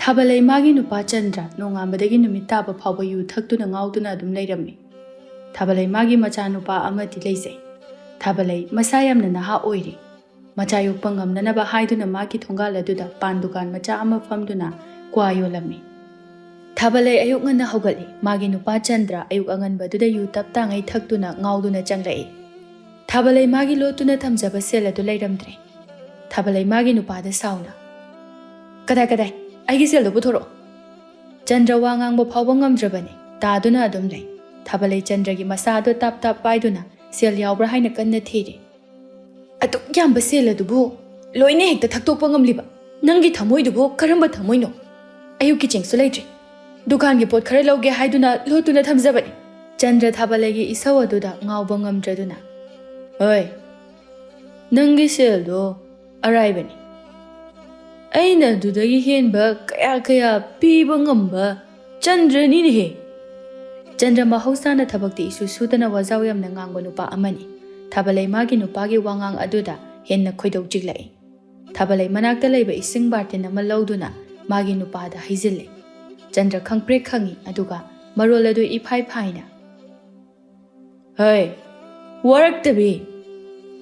Thabalai magi nupa Chandra nongambadagi numit taba phawba yu thaktuna ngauduna adum leirammi. Thabalai magi macha nupa amati leisai. Thabalai masa yamna naha oiri. Macha yokpa ngamnanaba haiduna magi thongal aduda pan dukan macha ama famduna kwa yolammi. Thabalai ayuk ngana hogali magi nupa Chandra ayuk anganbaduda yu tapta ngai thaktuna ngauduna changlai. Thabalai magi lotuna thamjaba sel adu leiramdre. Thabalai magi nupa da sauna. Kadai aigi sel do puthoro. Chandra wa ngangbo phawba ngamdrabani taduna adum lei. Thabalai Chandra gi masa do tap paiduna sel yawbra haina kanna thiri. Atuk yamba sel adubu loine hekta thaktopa ngamliba. Nangi thamoi dubu karamba thamoi no. Ayuk ki chengsu leitri. Dukan gi pot khare lauge haiduna lotuna thamjabani. Chandra Thabalai gi isaw aduda ngawba ngamdraduna. Oi. Nangi sel do arrivani. Aina dudagi henba kaya piba ngamba Chandra ni he. Chandra mahausana thabakti isu sudana wazaw yamna ngangba nupa amani. Thabalai magi nupagi wangang aduda henna khoidau jiglai. Thabalai manakta leiba ising bartin ama lauduna magi nupada haizille. Chandra khangprek khangi aduga marol adu iphai phaina. Hey, waraktabi.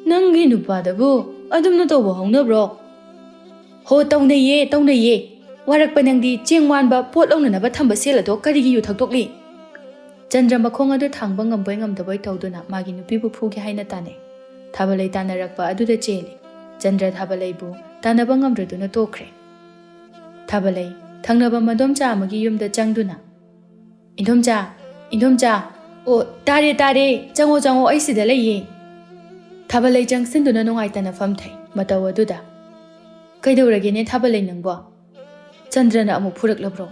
Nangi nupadabu adumna tawba hongnabro. Ho tawnaye warakpa nangdi chengwanba pot launanaba thamba sel ado karigi yu thakdokli. Chandra makhong adu thangba ngambai ngamdabai tawduna magi nupibu phugi haina tane. Thabalai tanarakpa aduda cheli. Chandra Thabalai bu tanaba ngamdraduna tokre. Thabalai thangnaba madomcha amagi yumda changduna. Indomcha o tare chango ai sida laiye. Thabalai changsinduna nungaitana famthai mataw aduda. Kaidawragene Thabalai nangbo. Chandra na amuk phurak labro.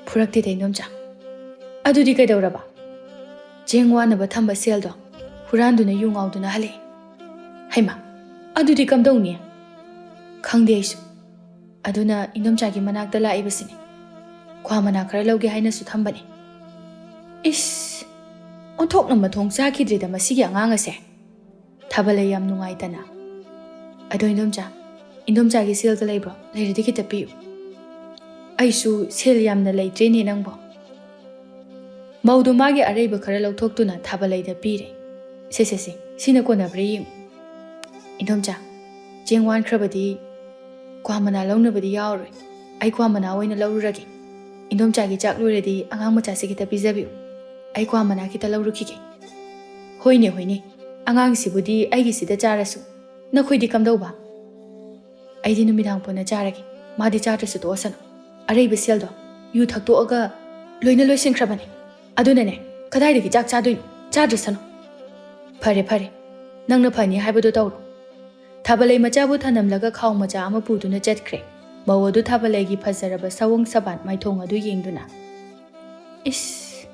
Phurak te nomcha. Adudi kaidawraba. Jengwana ba thamba seldo. Huranduna yungauduna hale. Haima. Adudi kamdawni. Khangde aisu. Aduna inomcha gi manakta laibasini. Kwa mana khara lauge haina su thambani. Is. Onthok na mathong chakidrida masigi angang ase. Thabalai yam nungaitana. Ado Indomcha gi sel galai bro leiridi kita piu. Aisu sel yamna leitre ni nangbo. Maudu magi araiba khara lauthokuna Thabalai da pire. Se sina kona bri. Indomcha jengwan khrabadi kwamana launabadi yauroi. Ai kwamana oina laururagi. Indomcha gi chak luredi angang macha se kita pijabiu. Ai kwamana kita laurukike. Hoine angang sibudi aigi sida charasu. Nakhoidi kamdauba. Aidi numidang puna charagi madi chartrasu to asano araiba seldo yu thakto aga loina loisinkrabani adunane kadaidagi chak chadoino chardrasano phare nangna phani haibado tawru Thabalai machabu thanamlaga khaw macha ama puduna chatkre mawadu Thabalai gi phazaraba sawong saban maithong adu yengduna is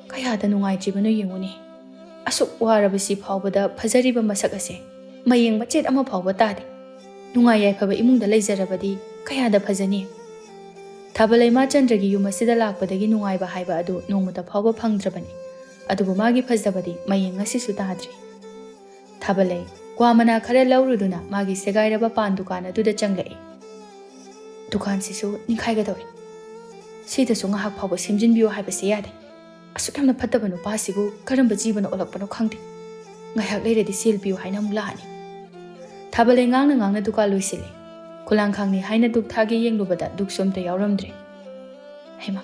kayada nungai jibano yenguni asuk waraba si phawbada phazariba masak ase mayeng machet ama phawba tade Nungai yaifaba imungda leizarabadi kayada phajani. Thabalai ma Chandra gi yumasida lakpadagi nungaiba haiba adu nongmata phawba phangdrabani. Adubu magi phajabadi mayeng ngasi su tadri. Thabalai kwamana khara lauruduna magi segairaba pan dukan aduda changlai. Dukan sisu ninkhaiga dawi. Sida su ngahak phawba semjinbiyo haiba se yade. Asuk yamna phattaba nupa sibu karamba jibana olakpano khangde. Ngahak leiradi selbiyo haina mulahani. Thabalai ngangna duka loisile. Kulang khangni haina duk thagi yenglubada duk somta yauramdre. Haima,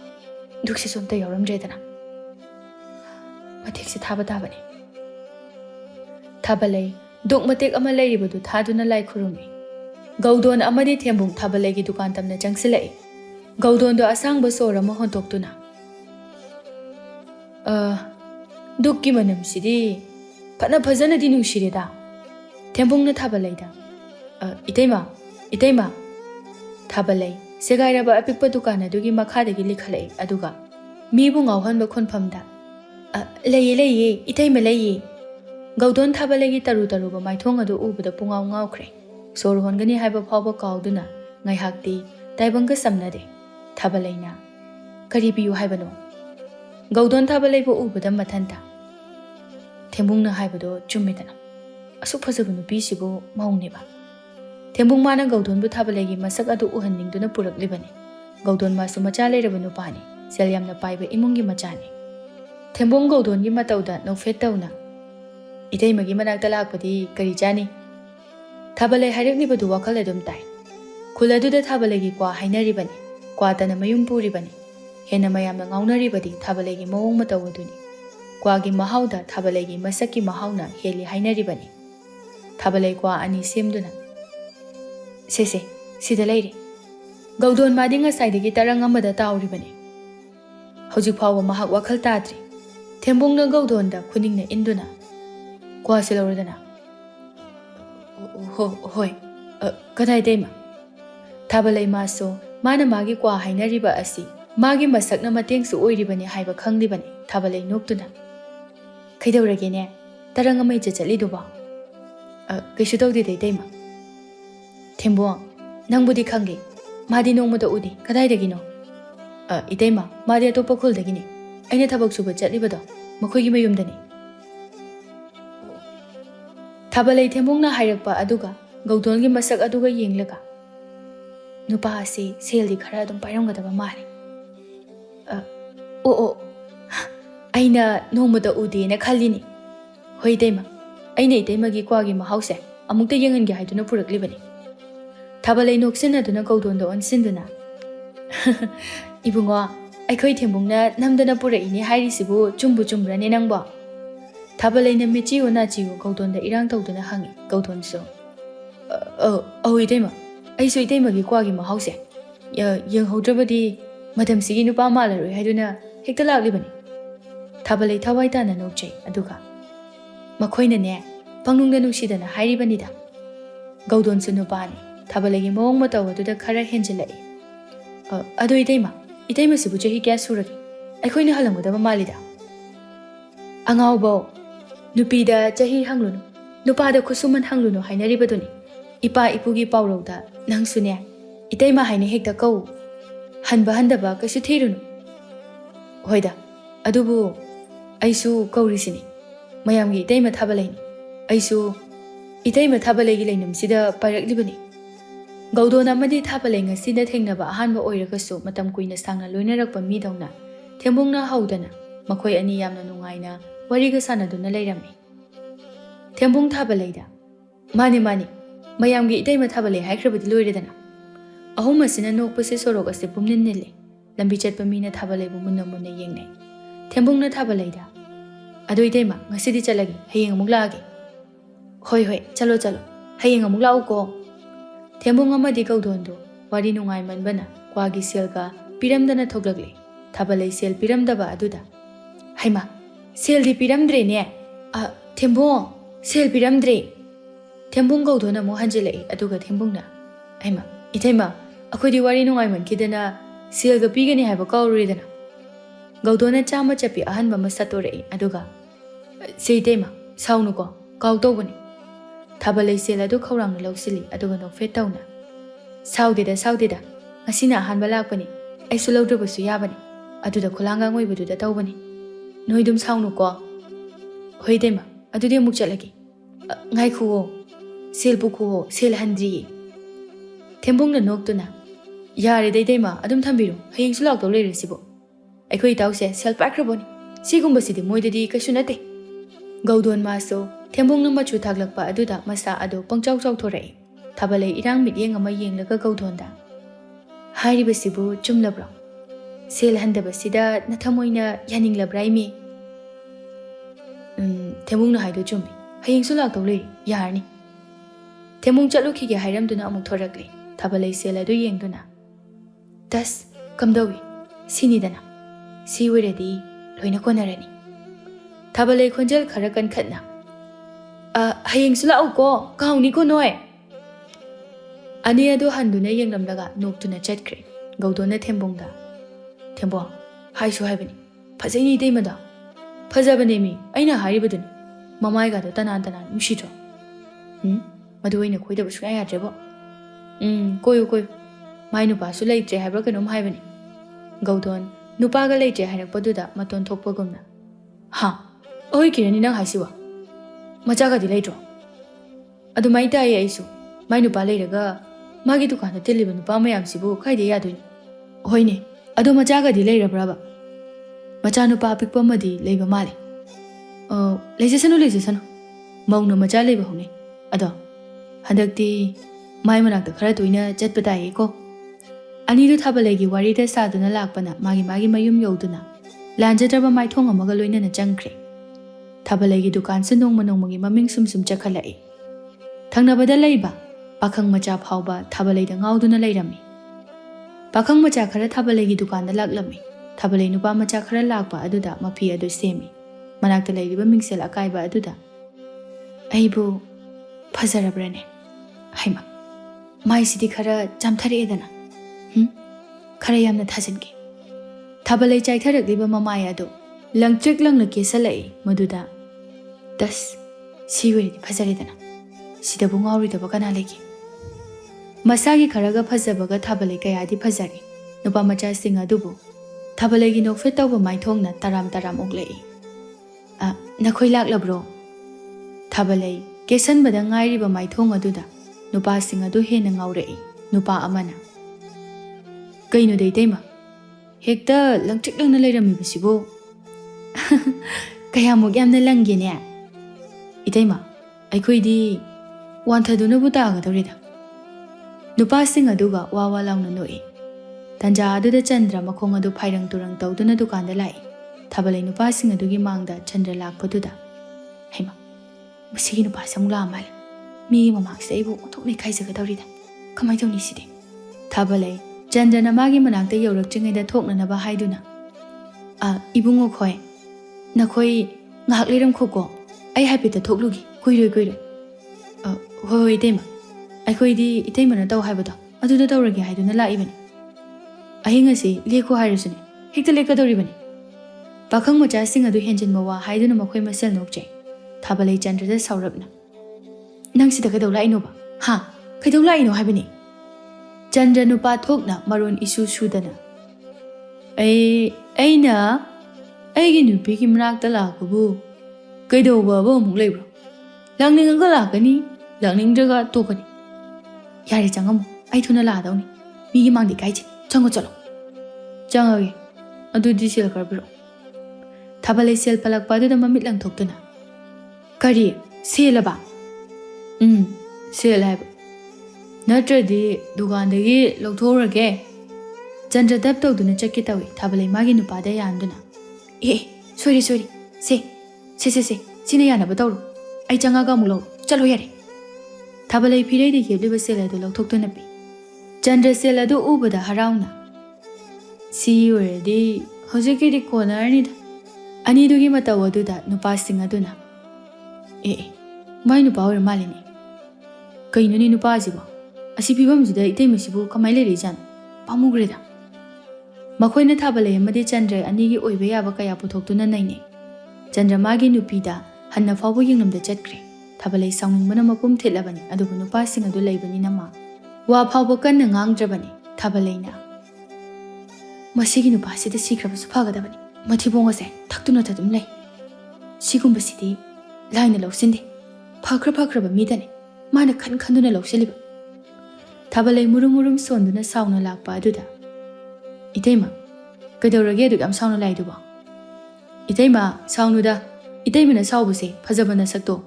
duk si somta yauramdre dana. Matek si thaba tabani. Thabalai duk matek ama leiribadu thaduna lai khurumi. Gaudon amadi thembung Thabalai gi dukan tamna changsilai. Gaudon do asang basor ama hontoktuna. Duk ki manam sidi phana phajana di nungshireda. Thembungna Thabalai da. Eteima. Thabalai segairaba apikpa dukana dugi makhadagi likhalai aduga mibu ngawhanba khonphamda. Leye Eteima leye. Gaudon Thabalai gi taruba maithong adu ubada pungaw ngawkhre. Sor hongani haiba phawba kawduna ngaihakti taibangga samnade. Thabalai na kari biyu haibano. Gaudon Thabalai bu ubada mathanta. Thembungna haibado chummedana. Asuk phajaba nupi sibu maungneba. Thembung mana Gaudon bu Thabalai gi masak adu uhanning duna purak libani. Gaudon masu macha leiraba nupani sel yamna paiba imungi machani Thembong Gaudon gi matauda no fetauna Eteima gi manakta lakpadi kari chani Thabale harakni badu wakhal adum tai Khuladu da thabale gi kwa hainari bani kwa tana mayum puri bani hena mayamna ngaunari badi thabale gi mawong matawuduni kwa gi mahauda thabale gi masaki mahauna heli hainari bani Thabale kwa ani semduna Sese sida leire Gaudon madi ngasai tarang amada tauri bani Hojik phawa mahak wakhal tadri Thembong na Gaudon da khuning na induna Kwa silauradana Hoi kadai Eteima Thabale maso mana magi kwa hainariba asi magi masak na mateng su oiribani haiba khanglibani Thabale noktuna Kaidaurage ne tarang amai chachaliduba Kaishu tawdi Eteima Thembong nangbudi khangi Madi nongmada udi kadaidagino Eteima madi atopa khuldagini aina thabak suba chatlibado makhoigi mayumdani Thabale Thembong na hairakpa aduga Gaudon gi masak aduga yenglaga Nupa asi seldi khara adum pairamgadaba mali aina nongmada udi na khallini Hoi Eteima aina Eteima gi kwa gi mahause amukta yengangi haiduna puraklibani Thabale noksinaduna Gaudonda onsinduna Ibungo aikhoi Thembongna namdana puraini hairisibu chumbu chumbrane nangbo Thabale na michi ona chiwo Gaudonda irang tawduna hangi Gaudonso Eteima aisu Eteima gi kwa gi mahause yenghaudrabadi madamsigi nupa malaroi haiduna hekta laklibani Thabale thawai tana nokchai aduga makhoina ne pangnungda nungsidana hairibanida Gaudonso nupani Thabale gi mawong matawaduda khara henjilai ado Eteima sibu chahi kya suragi aikhoina halamgadaba malida Angaubo nupida chahi hanglunu nupada khusuman hanglunu hainaribaduni ipa ipugi paurauda nangsune Eteima haine hekta kau hanba handaba kasu thirunu hoida adubu aisu kaurisini mayamgi Eteima Thabale aisu Eteima Thabale gi leinamsida pairaklibani Gaudon amadi Thabale ngasida thengnaba ahanba oiragasu matam kuina sangna loinarakpa midawna Thembongna haudana makhoi ani yamna nungaina wariga sanaduna leirami Thembong Thabale da mani mayamgi Eteima Thabale haikrabadi loiredana ahum asina nokpase sorok ase pumnin nille lambi chatpa mina Thabale bu munna yengnai Thembongna Thabale da ado Eteima ngasidi chalagi hayeng amuk laage hoi chalo hayeng amuk lauko Thembong amadi Gaudondu wari nungai manbana kwagi selga piramdana thoglagli Thabale sel piramdaba aduda haima sel di piramdre ne Thembong sel piramdre Thembong Gaudona mo hanjilai aduga Thembongna haima Eteima akhodi wari nungai mankidana selga pigani haiba kauridana Gaudona chama chapi ahanba masatore aduga se Eteima saunuko kautobani Thabale sel adu khaurangna lausili aduga no fetauna saudida ngasina ahanba lakpani aisu lawdrabasu yabani aduda khulanga ngoibaduda tawbani noidum saunuko hoi Eteima adudi amuk chatlagi ngai khuo sel bukuo sel handri Thembongna noktuna yare Eteima adum thambiru hayeng su laktaw leirasibo aikhoi tawse sel pakraboni sigumbasidi moidadi kasu nate Gaudon maso Thembongna machu thaglakpa aduda masa ado pangchaw thorai Thabale irang midyeng ama yenglaga Gaudonda hairibasibu chumlabra sel handabasida nathamoina yaninglabra imi Thembongna haido chumbi hayeng su laktaw leiri yarni Thembong chatlukhige hairamduna amuk thorakli Thabale sel adu yengduna das kamdawi sinidana si wiredi loina konarani Thabale khonjal khara kan khatna hayeng su lauko kauni ko noi ani adu handuna yenglamdaga noktuna chatkre Gaudona Thembongda Thembong haisu haibani phajani Eteima da phajabane mi aina haribaduni mamai ga da tanan nushito maduina khoida bu suya yadrebo koyo mai nupa su leitre haibra kanom haibani Gaudon nupa ga leitre hairakpaduda maton thokpagumna ha oi kirani nang haisiwa macha ga di leitro adu mai tai aisu mai nupa leiraga magi dukana teliba nupa mayam sibu khaide yadoini Hoine, ado machagadi leirabraba. Machanupa apikpa amadi leiba male. Leijasanu. Mauna macha leiba hone. Ado, handakti mai manakta khara toina chatpa taiye ko. Anidu thabalegi warida saduna lakpana magi mayum yoduna. Lanjadraba mai thong amaga loinana changkre. Thabalegi dukan sa nongmagi maming sum chakhalai. Thangnabada leiba, pakhang macha phauba thabaleda ngauduna leirami. Pakhang macha khara thabalegi dukanda laklami. Thabalei nupa macha khara lakpa aduda mapi adu semi. Manakta leiriba mingsel akaiba aduda. Aibu phazarabrane. Haima. Mai sidi khara jamthare edana. Khara yamna thasinki. Thabalei chaitharakliba mamai adu. Langchik langna kesalai maduda. Das siwiri phazaredana. Sidabu ngauridaba kana legi. Masagi kharaga phazabaga thabalei kayadi phazari. Nupa macha singa dubu. Thabalegi nokfet tawba maithongna taram oglei. Nakhoi laklabro. Thabalei kesanbada ngairiba maithong aduda. Nupa singa du hena ngaurei. Nupa amana. Kaino de Eteima. Hekta langchik langna leiramibasibo. Kayamuk yamna langgene. Eteima, aikhoidi wanthaduna butaagadorida. Nupa singa duga wawa launa noi. Tanja aduda Chandra makhong adu phairang turang tawduna dukanda lai. Thabalei nupa singa dugi mangda Chandra lakpaduda. Haima, masigi nupa samula amal. Mi mamangsa ibu othokne khaijagadorida. Kamai tawni sidi. Thabalei Chandra na magi manakta yaurakchingaida thoknanaba haiduna. Ibungo khoi. Nakhoi ngahak leiram khoko. Ai haipita thoklugi. Kuiroi. Hoi Eteima. Aikhoidi Eteima na taw haibada. Aduda tawrage haiduna laibani. Ahinga si lekho hairusuni. Hekta lekadoribani. Pakhang macha sing adu henjin mawa haiduna makhoi masel nokjai. Thabalei Chandra da saurabna. Nang sida kadaw laino ba? Ha, kadaw laino haibani. Chandra nupa thokna maron isu sudana. Aigi nupi ki manakta lakpabu. Kaidaw baba amuk leibro. Langningaga lakani, langningraga tokani. Yari changamu, ai thuna ladawni. Migi mangdi kaichi, chango chalo. Changage, adudi sel karbiro. Thabalei sel palakpa aduda mamit lang thoktuna. Kari, selaba. Sel haiba. Natradi dukandagi lawthorage. Chandra dab tawduna chakki tawi. Thabalei magi nupada yanduna. Sorry. Se. Sina yanaba tawru. Ai changaga amuk law. Chalo yare. Thabalei phireidi yebliba sel adu lawthoktuna pi. Chandra sel adu ubada harauna. Si oredi hojikidi corner da. Anidugi mataw aduda nupa sing aduna. Mai nupa ora malini. Kaino ni nupa asibo. Asi pibamsida Eteimasibu kamai leirijan. Pamugreda. Makhoina Thabalei amadi Chandra anigi oiba yaba kaya puthoktuna naine. Chandra magi nupida hanna fawbo yingnamda chatkre. Thabalei saungingbana mapum thilabani adubu nupa sing adu leibani nama. Wa fawbo kanna ngangdrabani. Thabaleina. Masigi nupa sida sikrabasu phagadabani. Mathibongase thaktuna thadum lei. Sigumbasidi laina lawsinde. Phakraba midane. Mana khanduna lawseliba. Thabalei murum sonduna sauna lakpa aduda. Eteima, kadawrage adu yam sauna laiduba. Eteima, saunuda. Eteima na saubase phajabana sakto.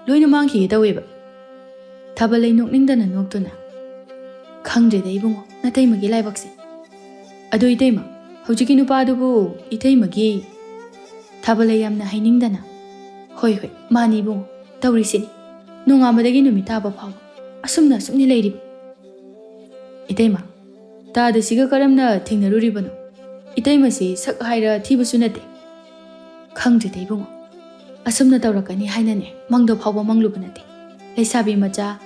Loina mangki daweba. Thabalei nokningdana noktuna. Khangdreda ibungo Nateima gi laibakse. Adu Eteima, hojiki nupa adubu Eteima gi. Thabalei yamna hainingdana. Hoi, mani ibungo, tawrisini. Nongamadagi numitaba phaw. Asumni leiriba. Eteima, tada siga karamna thingnaruribano. Eteima si sak haira thibasu nate. Khangdreda ibungo. Asumna tawrakani hainane mangdo phawba mangluba nate. Leisabi macha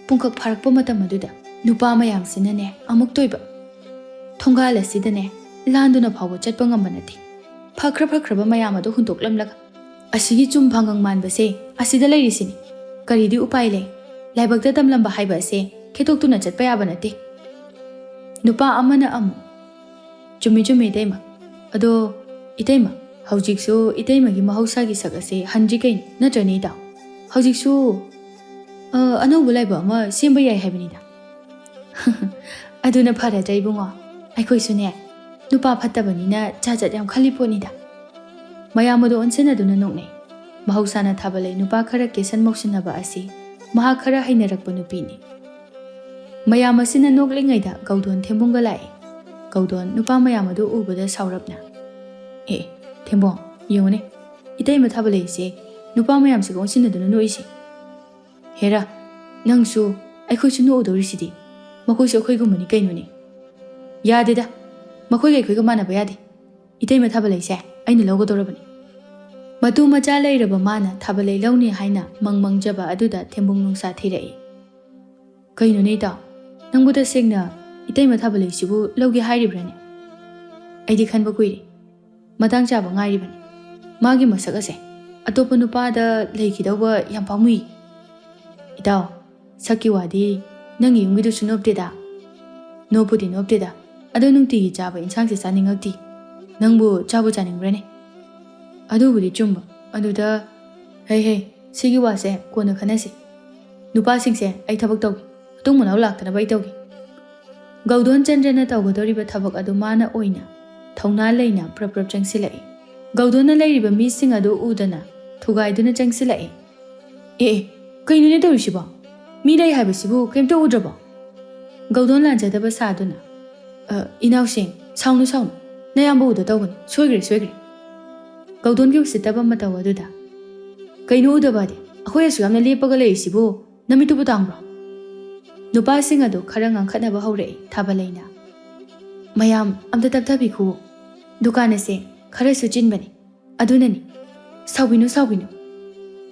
pungkak pharakpa matam aduda nupa mayam sinane amuk toiba. Thongala sidane landuna phawba chatpa ngamba nate. Phakraba mayam adu huntoklamlaga. Asigi chum phangang manbase asida leirisini. Karidi upai le. Laibakta tamlamba haiba ase khetoktuna chatpa yaba nate. Nupa amana amu. Chumi Eteima. Ado Eteima. Haujiksu Eteima gi mahausagi sak ase hanji kain natrani da. Haujiksu anaubu laiba ama semba yai haibani da. Aduna phara jaibunga. ꯑꯩꯈꯣꯏꯁꯨꯅꯦ ꯅꯨꯄꯥ ꯐꯠꯇꯕꯅꯤꯅ ꯖꯥꯠ ꯌꯥꯝ ꯈꯜꯂꯤ ꯄꯣꯠꯅꯤꯗ ꯃꯌꯥꯝ ꯑꯗꯨ ꯑꯣꯟꯁꯤꯟꯅꯗꯨꯅ ꯅꯣꯛꯅꯩ ꯃꯍꯧꯁꯥꯅ ꯊꯥꯕꯂꯩ ꯅꯨꯄꯥ ꯈꯔ ꯀꯦꯁꯟ ꯃꯧꯁꯤꯟꯅꯕ ꯑꯁꯤ ꯃꯍꯥꯛ ꯈꯔ ꯍꯩꯅꯔꯛꯄ ꯅꯨꯄꯤꯅꯤ ꯃꯌꯥꯝ ꯑꯁꯤꯅ ꯅꯣꯛꯂꯤꯉꯩꯗ ꯒꯧꯗꯣꯟ ꯊꯦꯝꯕꯨꯡꯒ ꯂꯥꯛꯏ ꯒꯧꯗꯣꯟ ꯅꯨꯄꯥ ꯃꯌꯥꯝ ꯑꯗꯨ ꯎꯕꯗ ꯁꯥꯎꯔꯞꯅ ꯊꯦꯝꯕꯣꯡ ꯌꯦꯡꯉꯨꯅꯦ ꯏꯇꯩꯃ ꯊꯥꯕꯂꯩꯁꯦ ꯅꯨꯄꯥ ꯃꯌꯥꯝꯁꯤꯒ ꯑꯣꯟꯁꯤꯟꯅꯗꯨꯅ ꯅꯣꯛꯏꯁꯦ ꯍꯦꯔꯥ ꯅꯪꯁꯨ ꯑꯩꯈꯣꯏꯁꯨ ꯅꯣꯛꯎꯗꯧꯔꯤꯁꯤꯗꯤ ꯃꯈꯣꯏꯁꯨ ꯑꯩꯈꯣꯏꯒꯨꯝꯕꯅꯤ ꯀꯩꯅꯣꯅꯦ ꯌꯥꯗꯦꯗ ꯃꯈꯣꯏꯒ ꯑꯩꯈꯣꯏꯒ ꯃꯥꯟꯅꯕ ꯌꯥꯗꯦ ꯏꯇꯩꯃ ꯊꯥꯕꯂꯩꯁꯦ ꯑꯩꯅ ꯂꯧꯒꯗꯧꯔꯕꯅꯤ ꯃꯇꯨ ꯃꯆꯥ ꯂꯩꯔꯕ ꯃꯥꯅ ꯊꯥꯕꯂꯩ ꯂꯧꯅꯤ ꯍꯥꯏꯅ ꯃꯪꯖꯕ ꯑꯗꯨꯗ ꯊꯦꯝꯕꯨꯡ ꯅꯨꯡꯁꯥ ꯊꯤꯔꯛꯏ ꯀꯩꯅꯣꯅꯦ ꯏꯇꯥꯎ ꯅꯪꯕꯨ ꯇꯁꯦꯡꯅ ꯏꯇꯩꯃ ꯊꯥꯕꯂꯩꯁꯤꯕꯨ ꯂꯧꯒꯦ ꯍꯥꯏꯔꯤꯕ꯭ꯔꯥꯅꯦ ꯑꯩꯗꯤ ꯈꯟꯕ ꯀꯨꯏꯔꯦ ꯃꯇꯥꯡ ꯆꯥꯕ ꯉꯥꯏꯔꯤꯕꯅꯤ ꯃꯥꯒꯤ ꯃꯁꯛ ꯑꯁꯦ ꯑꯇꯣꯞꯄ ꯅꯨꯄꯥꯗ ꯂꯩꯈꯤꯗꯧꯕ ꯌꯥꯝ ꯄꯥꯝꯃꯨꯏ ꯏꯇꯥꯎ ꯁꯛꯀꯤ ꯋꯥꯗꯤ ꯅꯪꯒꯤ ꯌꯨꯝꯒꯤꯗꯨꯁꯨ ꯅꯣꯞꯇꯦꯗ ꯅꯣꯞꯄꯨꯗꯤ ꯅꯣꯞꯇꯦꯗ ꯑꯗꯣ ꯅꯨꯡꯇꯤꯒꯤ ꯆꯥꯕ ꯏꯟꯁꯥꯡꯁꯦ ꯆꯥꯅꯤꯡꯉꯛꯇꯤ ꯅꯪꯕꯨ ꯆꯥꯕꯨ ꯆꯥꯅꯤꯡꯕ꯭ꯔꯅꯦ ꯑꯗꯨꯕꯨꯗꯤ ꯆꯨꯝꯕ ꯑꯗꯨꯗ ꯍꯩ ꯁꯤꯒꯤ ꯋꯥꯁꯦ ꯀꯣꯟꯅ ꯈꯟꯅꯁꯤ ꯅꯨꯄꯥꯁꯤꯡꯁꯦ ꯑꯩ ꯊꯕꯛ ꯇꯧꯒꯦ ꯃꯇꯨꯡ ꯃꯅꯥꯎ ꯂꯥꯛꯇꯅꯕ ꯑꯩ ꯇꯧꯒꯦ ꯒꯧꯗꯣꯟ ꯆꯟꯗ꯭ꯔꯅ ꯇꯧꯒꯗꯧꯔꯤꯕ ꯊꯕꯛ ꯑꯗꯨ ꯃꯥꯅ ꯑꯣꯏꯅ ꯊꯧꯅꯥ ꯂꯩꯅ ꯄ꯭ꯔꯞ ꯆꯪꯁꯤꯜꯂꯛꯏ ꯒꯧꯗꯣꯟꯅ ꯂꯩꯔꯤꯕ ꯃꯤꯁꯤꯡ ꯑꯗꯨ ꯎꯗꯅ ꯊꯨꯒꯥꯏꯗꯨꯅ ꯆꯪꯁꯤꯜꯂꯛꯏ ꯀꯩꯅꯣꯅꯦ ꯇꯧꯔꯤꯁꯤꯕꯣ ꯃꯤ ꯂꯩ ꯍꯥꯏꯕꯁꯤꯕꯨ ꯀꯩꯝꯇ ꯎꯗ꯭ꯔꯕꯣ ꯒꯧꯗꯣꯟ ꯂꯥꯟꯖꯗꯕ ꯁꯥꯗꯨꯅ ꯏꯅꯥꯎꯁꯤꯡ ꯁꯥꯎꯅꯨ ꯅꯌꯥꯝꯕ ꯎꯗ ꯇꯧꯒꯅꯨ ꯁꯣꯏꯈ꯭ꯔꯦ ꯒꯧꯗꯣꯟꯒꯤ ꯎꯁꯤꯠꯇꯕ ꯃꯇꯧ ꯑꯗꯨꯗ ꯀꯩꯅꯣ ꯎꯗꯕꯗꯤ ꯑꯩꯈꯣꯏ ꯑꯁꯨ ꯌꯥꯝꯅ ꯂꯦꯞꯄꯒ ꯂꯩꯔꯤꯁꯤꯕꯨ ꯅꯃꯤꯠꯇꯨꯕꯨ ꯇꯥꯡꯕ꯭ꯔꯣ ꯅꯨꯄꯥꯁꯤꯡ ꯑꯗꯨ ꯈꯔ ꯉꯥꯡꯈꯠꯅꯕ ꯍꯧꯔꯛꯏ ꯊꯥꯕꯂꯩꯅ ꯃꯌꯥꯝ ꯑꯝꯇ ꯇꯞꯊꯕꯤꯈꯨ ꯗꯨꯀꯥꯟ ꯑꯁꯦ ꯈꯔꯁꯨ ꯆꯤꯟꯕꯅꯤ ꯑꯗꯨꯅꯅꯤ ꯁꯥꯎꯕꯤꯅꯨ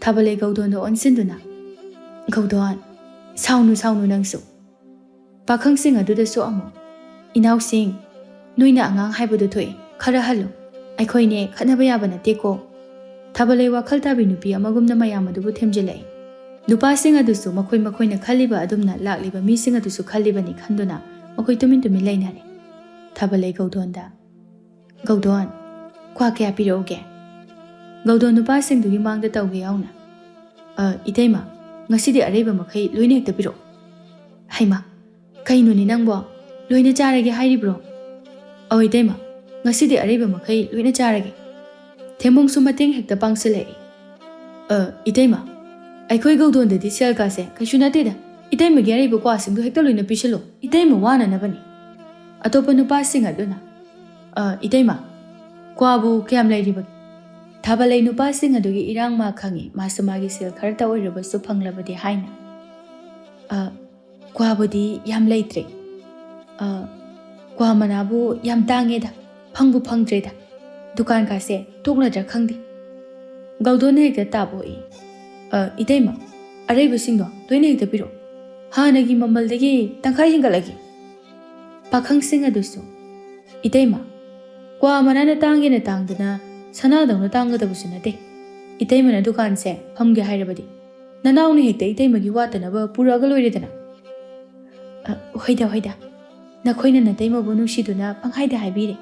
ꯊꯥꯕꯂꯩ ꯒꯧꯗꯣꯟꯗ ꯑꯣꯟꯁꯤꯟꯗꯨꯅ ꯒꯧꯗꯣꯟ ꯁꯥꯎꯅꯨ ꯅꯪꯁꯨ ꯄꯥꯈꯪꯁꯤꯡ ꯑꯗꯨꯗꯁꯨ ꯑꯃꯨꯛ ꯏꯅꯥꯎꯁꯤꯡ ꯅꯣꯏꯅ ꯑꯉꯥꯡ ꯍꯥꯏꯕꯗꯨ ꯊꯣꯛꯏ ꯈꯔ ꯍꯜꯂꯨ ꯑꯩꯈꯣꯏꯅꯦ ꯈꯠꯅꯕ ꯌꯥꯕ ꯅꯠꯇꯦꯀꯣ ꯊꯥꯕꯂꯩ ꯋꯥꯈꯜ ꯇꯥꯕꯤ ꯅꯨꯄꯤ ꯑꯃꯒꯨꯝꯅ ꯃꯌꯥꯝ ꯑꯗꯨꯕꯨ ꯊꯦꯝꯖꯤꯜꯂꯛꯏ ꯅꯨꯄꯥꯁꯤꯡ ꯑꯗꯨꯁꯨ ꯃꯈꯣꯏꯅ ꯈꯜꯂꯤꯕ ꯑꯗꯨꯝꯅ ꯂꯥꯛꯂꯤꯕ ꯃꯤꯁꯤꯡ ꯑꯗꯨꯁꯨ ꯈꯜꯂꯤꯕꯅꯤ ꯈꯟꯗꯨꯅ ꯃꯈꯣꯏ ꯇꯨꯃꯤꯟ ꯂꯩꯅꯔꯦ ꯊꯥꯕꯂꯩ ꯒꯧꯗꯣꯟꯗ ꯒꯧꯗꯣꯟ ꯀ꯭ꯋꯥ ꯀꯌꯥ ꯄꯤꯔꯛꯎꯒꯦ ꯒꯧꯗꯣꯟ ꯅꯨꯄꯥꯁꯤꯡꯗꯨꯒꯤ ꯃꯥꯡꯗ ꯇꯧꯒꯦ ꯌꯥꯎꯅ ꯏꯇꯩꯃ ꯉꯁꯤꯗꯤ ꯑꯔꯩꯕ ꯃꯈꯩ ꯂꯣꯏꯅ ꯍꯦꯛꯇ ꯄꯤꯔꯛꯎ ꯍꯩꯃ ꯀꯩꯅꯣꯅꯦ ꯅꯪꯕꯣ ꯂꯣꯏꯅ ꯆꯥꯔꯒꯦ ꯍꯥꯏꯔꯤꯕ꯭ꯔꯣ ꯏꯇꯩꯃ ꯉꯁꯤꯗꯤ ꯑꯔꯩꯕ ꯃꯈꯩ ꯂꯣꯏꯅ ꯆꯥꯔꯒꯦ ꯊꯦꯝꯕꯨꯡꯁꯨ ꯃꯇꯦꯡ ꯍꯦꯛꯇ ꯄꯥꯡꯁꯤꯜꯂꯛꯏ ꯏꯇꯩꯃ ꯑꯩꯈꯣꯏ ꯒꯧꯗꯣꯟꯗꯗꯤ ꯁꯦꯜꯀꯥꯁꯦ ꯀꯩꯁꯨ ꯅꯠꯇꯦꯗ ꯏꯇꯩꯃꯒꯤ ꯑꯔꯩꯕ ꯀ꯭ꯋꯥꯁꯤꯡꯗꯨ ꯍꯦꯛꯇ ꯂꯣꯏꯅ ꯄꯤꯁꯤꯜꯂꯨ ꯏꯇꯩꯃ ꯋꯥꯅꯅꯕꯅꯤ ꯑꯇꯣꯞꯄ ꯅꯨꯄꯥꯁꯤꯡ ꯑꯗꯨꯅ ꯏꯇꯩꯃ ꯀ꯭ꯋꯥꯕꯨ ꯀꯌꯥꯝ ꯂꯩꯔꯤꯕꯒꯦ ꯊꯥꯕꯂꯩ ꯅꯨꯄꯥꯁꯤꯡ ꯑꯗꯨꯒꯤ ꯏꯔꯥꯡ ꯃꯥ ꯈꯪꯏ ꯃꯥꯁꯨ ꯃꯥꯒꯤ ꯁꯦꯜ ꯈꯔꯇ ꯑꯣꯏꯔꯕꯁꯨ ꯐꯪꯂꯕꯗꯤ ꯍꯥꯏꯅ ꯀ꯭ꯋꯥꯕꯨꯗꯤ ꯌꯥꯝ ꯂꯩꯇ꯭ꯔꯦ ꯀ꯭ꯋꯥ ꯃꯅꯥꯕꯨ ꯌꯥꯝ ꯇꯥꯡꯉꯦꯗ ꯐꯪꯕꯨ ꯐꯪꯗ꯭ꯔꯦꯗ ꯗꯨꯀꯥꯟꯀꯥꯁꯦ ꯊꯣꯛꯅꯗ꯭ꯔꯥ ꯈꯪꯗꯦ ꯒꯧꯗꯣꯟꯅ ꯍꯦꯛꯇ ꯇꯥꯕꯣꯛꯏ ꯏꯇꯩꯃ ꯑꯔꯩꯕꯁꯤꯡꯗꯣ ꯂꯣꯏꯅ ꯍꯦꯛꯇ ꯄꯤꯔꯛꯑꯣ ꯍꯥꯟꯅꯒꯤ ꯃꯃꯜꯗꯒꯤ ꯇꯪꯈꯥꯏ ꯍꯦꯟꯒꯠꯂꯒꯦ ꯄꯥꯈꯪꯁꯤꯡ ꯑꯗꯨꯁꯨ ꯏꯇꯩꯃ ꯀ꯭ꯋꯥ ꯃꯅꯥꯅ ꯇꯥꯡꯒꯦꯅ ꯇꯥꯡꯗꯅ ꯁꯅꯥꯗꯧꯅ ꯇꯥꯡꯒꯗꯕꯁꯨ ꯅꯠꯇꯦ ꯏꯇꯩꯃꯅ ꯗꯨꯀꯥꯟꯁꯦ ꯐꯝꯒꯦ ꯍꯥꯏꯔꯕꯗꯤ ꯅꯅꯥꯎꯅ ꯍꯦꯛꯇ ꯏꯇꯩꯃꯒꯤ ꯋꯥꯠꯇꯅꯕ ꯄꯨꯔꯛꯑꯒ ꯂꯣꯏꯔꯦꯗꯅ ꯍꯣꯏꯗ ꯅꯈꯣꯏꯅ ꯅꯇꯩꯃꯕꯨ ꯅꯨꯡꯁꯤꯗꯨꯅ ꯄꯪꯍꯥꯏꯗ ꯍꯥꯏꯕꯤꯔꯦ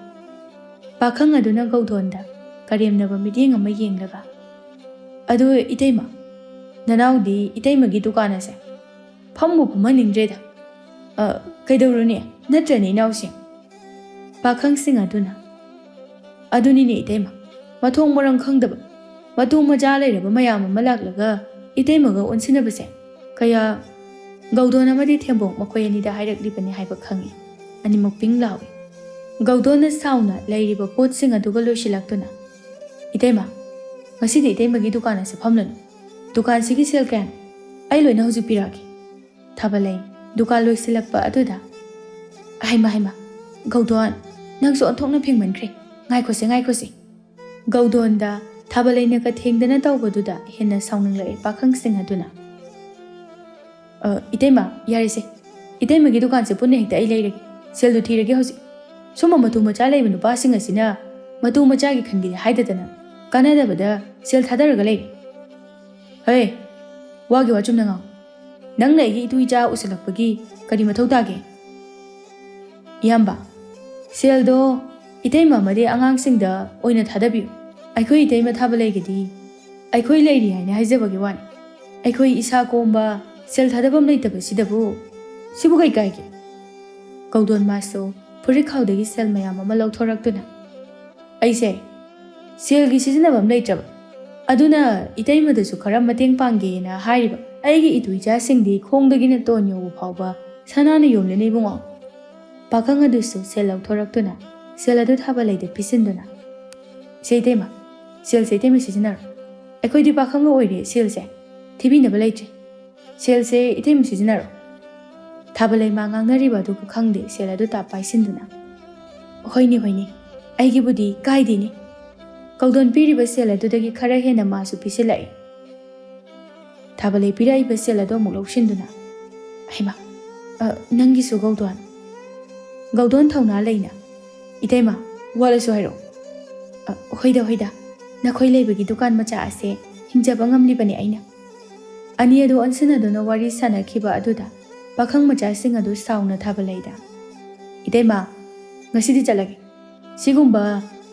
ꯄꯥꯈꯪ ꯑꯗꯨꯅ ꯒꯧꯗꯣꯟꯗ ꯀꯔꯦꯝꯅꯕ ꯃꯤꯠꯌꯦꯡ ꯑꯃ ꯌꯦꯡꯂꯒ ꯑꯗꯨ ꯏꯇꯩꯃ ꯅꯅꯥꯎꯗꯤ ꯏꯇꯩꯃꯒꯤ ꯗꯨꯀꯥꯟ ꯑꯁꯦ ꯐꯝꯕꯨ ꯐꯝꯍꯟꯅꯤꯡꯗ꯭ꯔꯦꯗ ꯀꯩꯗꯧꯔꯨꯅꯤ ꯅꯠꯇ꯭ꯔꯅꯦ ꯏꯅꯥꯎꯁꯤꯡ ꯄꯥꯈꯪꯁꯤꯡ ꯑꯗꯨꯅ ꯑꯗꯨꯅꯤꯅꯦ ꯏꯇꯩꯃ ꯃꯊꯣꯡ ꯃꯔꯝ ꯈꯪꯗꯕ ꯃꯇꯨ ꯃꯆꯥ ꯂꯩꯔꯕ ꯃꯌꯥꯝ ꯑꯃ ꯂꯥꯛꯂꯒ ꯏꯇꯩꯃꯒ ꯑꯣꯟꯁꯤꯟꯅꯕꯁꯦ ꯀꯌꯥ ꯒꯧꯗꯣꯟ ꯑꯃꯗꯤ ꯊꯦꯝꯕꯣꯡ ꯃꯈꯣꯏ ꯑꯅꯤꯗ ꯍꯥꯏꯔꯛꯂꯤꯕꯅꯤ ꯍꯥꯏꯕ ꯈꯪꯏ ꯑꯅꯤꯃꯛ ꯄꯤꯡ ꯂꯥꯎꯏ ꯒꯧꯗꯣꯟꯅ ꯁꯥꯎꯅ ꯂꯩꯔꯤꯕ ꯄꯣꯠꯁꯤꯡ ꯑꯗꯨꯒ ꯂꯣꯏꯁꯤꯜꯂꯛꯇꯨꯅ ꯏꯇꯩꯃ ꯉꯁꯤꯗꯤ ꯏꯇꯩꯃꯒꯤ ꯗꯨꯀꯥꯟ ꯑꯁꯤ ꯐꯝꯂꯅꯨ ꯗꯨꯀꯥꯟꯁꯤꯒꯤ ꯁꯦꯜ ꯀꯌꯥꯅꯣ ꯑꯩ ꯂꯣꯏꯅ ꯍꯧꯖꯤꯛ ꯄꯤꯔꯛꯑꯒꯦ ꯊꯥꯕꯂꯩ ꯗꯨꯀꯥꯟ ꯂꯣꯏꯁꯤꯜꯂꯛꯄ ꯑꯗꯨꯗ ꯍꯩꯃ ꯒꯧꯗꯣꯟ ꯅꯪꯁꯨ ꯑꯣꯟꯊꯣꯛꯅ ꯐꯤꯡꯃꯟꯈ꯭ꯔꯦ ꯉꯥꯏꯈꯣꯁꯦ ꯒꯧꯗꯣꯟꯗ ꯊꯥꯕꯂꯩꯅꯒ ꯊꯦꯡꯗꯅ ꯇꯧꯕꯗꯨꯗ ꯍꯦꯟꯅ ꯁꯥꯎꯅꯤꯡꯂꯛꯏ ꯄꯥꯈꯪꯁꯤꯡ ꯑꯗꯨꯅ ꯏꯇꯩꯃ ꯌꯥꯔꯦꯁꯦ ꯏꯇꯩꯃꯒꯤ ꯗꯨꯀꯥꯟꯁꯦ ꯄꯨꯟꯅ ꯍꯦꯛꯇ ꯑꯩ ꯂꯩꯔꯒꯦ ꯁꯦꯜꯗꯨ ꯊꯤꯔꯒꯦ ꯍꯧꯖꯤꯛ ꯁꯨꯝꯕ ꯃꯇꯨ ꯃꯆꯥ ꯂꯩꯕ ꯅꯨꯄꯥꯁꯤꯡ ꯑꯁꯤꯅ ꯃꯇꯨ ꯃꯆꯥꯒꯤ ꯈꯟꯒꯦ ꯍꯥꯏꯗꯗꯅ ꯀꯥꯟꯅꯗꯕꯗ ꯁꯦꯜ ꯊꯥꯗꯔꯒ ꯂꯩꯔꯦ ꯍꯩ ꯋꯥꯒꯤ ꯋꯥ ꯆꯨꯝꯅ ꯉꯥꯡꯉꯨ ꯅꯪꯅ ꯑꯩꯒꯤ ꯏꯇꯨ ꯏꯆꯥ ꯎꯁꯤꯜꯂꯛꯄꯒꯤ ꯀꯔꯤ ꯃꯊꯧ ꯇꯥꯒꯦ ꯏꯌꯥꯝꯕ ꯁꯦꯜꯗꯣ ꯏꯇꯩꯃ ꯑꯃꯗꯤ ꯑꯉꯥꯡꯁꯤꯡꯗ ꯑꯣꯏꯅ ꯊꯥꯗꯕꯤꯌꯨ ꯑꯩꯈꯣꯏ ꯏꯇꯩꯃ ꯊꯥꯕꯂꯩꯒꯤꯗꯤ ꯑꯩꯈꯣꯏ ꯂꯩꯔꯤ ꯍꯥꯏꯅ ꯍꯥꯏꯖꯕꯒꯤ ꯋꯥꯅꯤ ꯑꯩꯈꯣই ꯏꯁꯥ ꯀꯣꯝꯕ ꯁꯦꯜ ꯊꯥꯗꯐꯝ ꯂꯩꯇꯕꯁꯤꯗꯕꯨ ꯁꯤꯕꯨ ꯀꯩ ꯀꯥꯏꯒꯦ ꯒꯧꯗꯣꯟ ꯃꯥꯁꯨ ꯐꯨꯔꯤꯠꯈꯥꯎꯗꯒꯤ ꯁꯦꯜ ꯃꯌꯥꯝ ꯑꯃ ꯂꯧꯊꯣꯔꯛꯇꯨꯅ ꯑꯩꯁꯦ ꯁꯦꯜꯒꯤ ꯁꯤꯖꯤꯟꯅꯐꯝ ꯂꯩꯇ꯭ꯔꯕ ꯑꯗꯨꯅ ꯏꯇꯩꯃꯗꯁꯨ ꯈꯔ ꯃꯇꯦꯡ ꯄꯥꯡꯒꯦꯅ ꯍꯥꯏꯔꯤꯕ ꯑꯩꯒꯤ ꯏꯇꯨ ꯏꯆꯥꯁꯤꯡꯗꯤ ꯈꯣꯡꯗꯒꯤꯅ ꯇꯣꯟ ꯌꯧꯕ ꯐꯥꯎꯕ ꯁꯅꯥꯅ ꯌꯣꯝꯂꯤꯅꯦ ꯏꯕꯨꯡꯉꯣ ꯄꯥꯈꯪ ꯑꯗꯨꯁꯨ ꯁꯦꯜ ꯂꯧꯊꯣꯔꯛꯇꯨꯅ ꯁꯦꯜ ꯑꯗꯨ ꯊꯥꯕꯂꯩꯗ ꯄꯤꯁꯤꯟꯗꯨꯅ ꯏꯆꯦ ꯏꯇꯩꯃ ꯁꯦꯜꯁꯦ ꯏꯇꯩꯃ ꯁꯤꯖꯤꯟꯅꯔꯣ ꯑꯩꯈꯣꯏꯗꯤ ꯄꯥꯈꯪꯒ ꯑꯣꯏꯔꯦ ꯁꯦꯜꯁꯦ ꯊꯤꯕꯤꯅꯕ ꯂꯩꯇ꯭ꯔꯦ ꯁꯦꯜꯁꯦ ꯏꯇꯩꯃ ꯁꯤꯖꯤꯟꯅꯔꯣ ꯊꯥꯕꯂꯩꯃ ꯉꯥꯡꯅꯔꯤꯕ ꯑꯗꯨꯕꯨ ꯈꯪꯗꯦ ꯁꯦꯜ ꯑꯗꯨ ꯇꯥꯞ ꯄꯥꯏꯁꯤꯟꯗꯨꯅ ꯍꯣꯏꯅꯦ ꯍꯣꯏꯅꯦ ꯑꯩꯒꯤꯕꯨꯗꯤ ꯀꯥꯏꯗꯦꯅꯦ ꯀꯧꯗꯣꯟ ꯄꯤꯔꯤꯕ ꯁꯦꯜ ꯑꯗꯨꯗꯒꯤ ꯈꯔ ꯍꯦꯟꯅ ꯃꯥꯁꯨ ꯄꯤꯁꯤꯜꯂꯛꯏ ꯊꯥꯕꯂꯩ ꯄꯤꯔꯛꯏꯕ ꯁꯦꯜ ꯑꯗꯨ ꯑꯃꯨꯛ ꯂꯧꯁꯤꯟꯗꯨꯅ ꯍꯩꯃꯥ ꯅꯪꯒꯤꯁꯨ ꯒꯧꯗꯣꯟ ꯊꯧꯅꯥ ꯂꯩꯅ ꯏꯇꯩꯃ ꯋꯥꯠꯂꯁꯨ ꯍꯥꯏꯔꯛꯑꯣ ꯍꯣꯏꯗ ꯅꯈꯣꯏ ꯂꯩꯕꯒꯤ ꯗꯨꯀꯥꯟ ꯃꯆꯥ ꯑꯁꯦ ꯍꯤꯡꯖꯕ ꯉꯝꯂꯤꯕꯅꯤ ꯑꯩꯅ ꯑꯅꯤ ꯑꯗꯨ ꯑꯣꯟꯁꯤꯟꯅꯗꯨꯅ ꯋꯥꯔꯤ ꯁꯥꯟꯅꯈꯤꯕ ꯑꯗꯨꯗ ꯄꯥꯈꯪ ꯃꯆꯥꯁꯤꯡ ꯑꯗꯨ ꯁꯥꯎꯅ ꯊꯥꯕꯂꯩꯗ ꯏꯇꯩꯃ ꯉꯁꯤꯗꯤ ꯆꯠꯂꯒꯦ ꯁꯤꯒꯨꯝꯕ